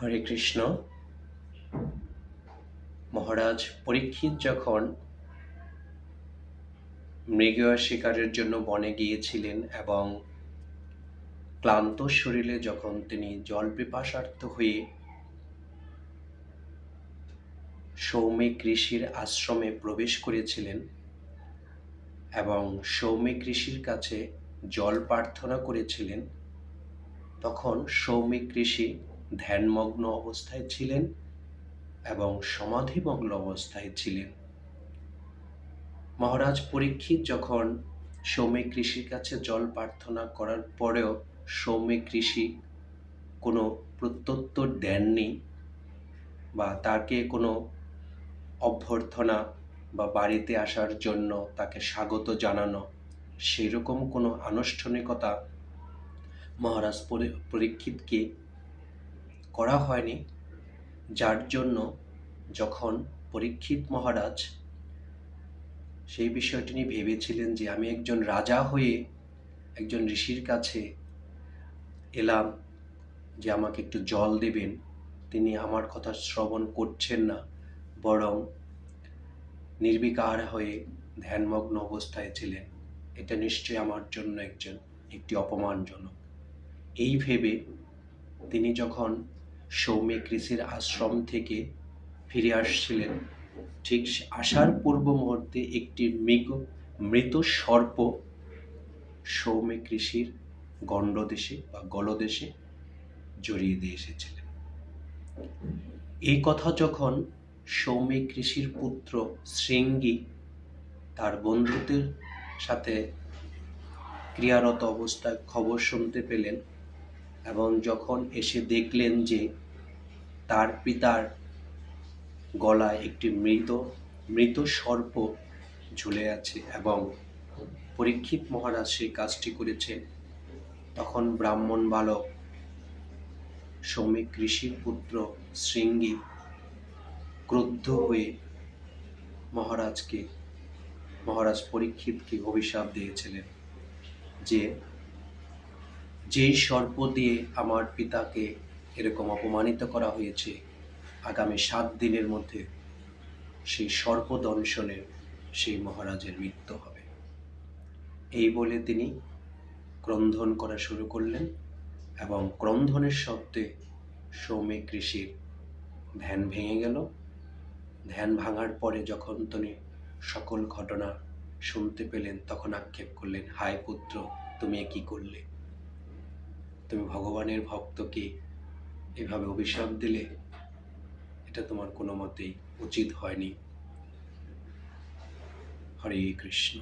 হরে কৃষ্ণ। মহারাজ পরীক্ষিত যখন মৃগ শিকারের জন্য বনে গিয়েছিলেন এবং ক্লান্ত শরীরে যখন তিনি জল পিপাসার্ত হয়ে সৌমিক ঋষির আশ্রমে প্রবেশ করেছিলেন এবং সৌমিক ঋষির কাছে জল প্রার্থনা করেছিলেন, তখন সৌমিক ঋষি ধ্যানমগ্ন অবস্থায় ছিলেন এবং সমাধিমগ্ন অবস্থায় ছিলেন। মহারাজ পরীক্ষিত যখন সৌমিক ঋষির কাছে জল প্রার্থনা করার পরেও সৌমিক ঋষি কোনো প্রত্যুত্তর দেননি বা তাকে কোনো অভ্যর্থনা বা বাড়িতে আসার জন্য তাকে স্বাগত জানানো সেরকম কোনো আনুষ্ঠানিকতা মহারাজ পরীক্ষিতকে করা হয়নি, যার জন্য যখন পরীক্ষিত মহারাজ সেই বিষয়টি নিয়ে ভেবেছিলেন যে আমি একজন রাজা হয়ে একজন ঋষির কাছে এলাম যে আমাকে একটু জল দেবেন, তিনি আমার কথা শ্রবণ করছেন না, বরং নির্বিকার হয়ে ধ্যানমগ্ন অবস্থায় ছিলেন। এটা নিশ্চয়ই আমার জন্য একটি অপমানজনক। এই ভেবে তিনি যখন সৌমিক ঋষির আশ্রম থেকে ফিরে আসছিলেন, ঠিক আসার পূর্ব মুহূর্তে একটি মৃত সর্প সৌমিক ঋষির গণ্ডদেশে বা গলদেশে জড়িয়ে দিয়ে এসেছিলেন। এই কথা যখন সৌমিক ঋষির পুত্র শৃঙ্গী তার বন্ধুদের সাথে ক্রিয়ারত অবস্থায় খবর শুনতে পেলেন এবং যখন এসে দেখলেন যে তার পিতার গলায় একটি মৃত সর্প ঝুলে আছে এবং পরীক্ষিত মহারাজ সেই কাজটি করেছেন, তখন ব্রাহ্মণ বালক সৌমিক ঋষির পুত্র শৃঙ্গী ক্রুদ্ধ হয়ে মহারাজ পরীক্ষিতকে অভিশাপ দিয়েছিলেন যে যেই সর্প দিয়ে আমার পিতাকে এরকম অপমানিত করা হয়েছে, আগামী 7 দিনের মধ্যে সেই সর্প দংশনে সেই মহারাজের মৃত্যু হবে। এই বলে তিনি ক্রন্ধন করা শুরু করলেন এবং ক্রন্ধনের শব্দে সৌমিক ঋষির ধ্যান ভেঙে গেল। ধ্যান ভাঙার পরে যখন তিনি সকল ঘটনা শুনতে পেলেন, তখন আক্ষেপ করলেন, হায় পুত্র, তুমি কি করলে? তুমি ভগবানের ভক্তকে এভাবে অভিশাপ দিলে, এটা তোমার কোনো মতেই উচিত হয়নি। হরে কৃষ্ণ।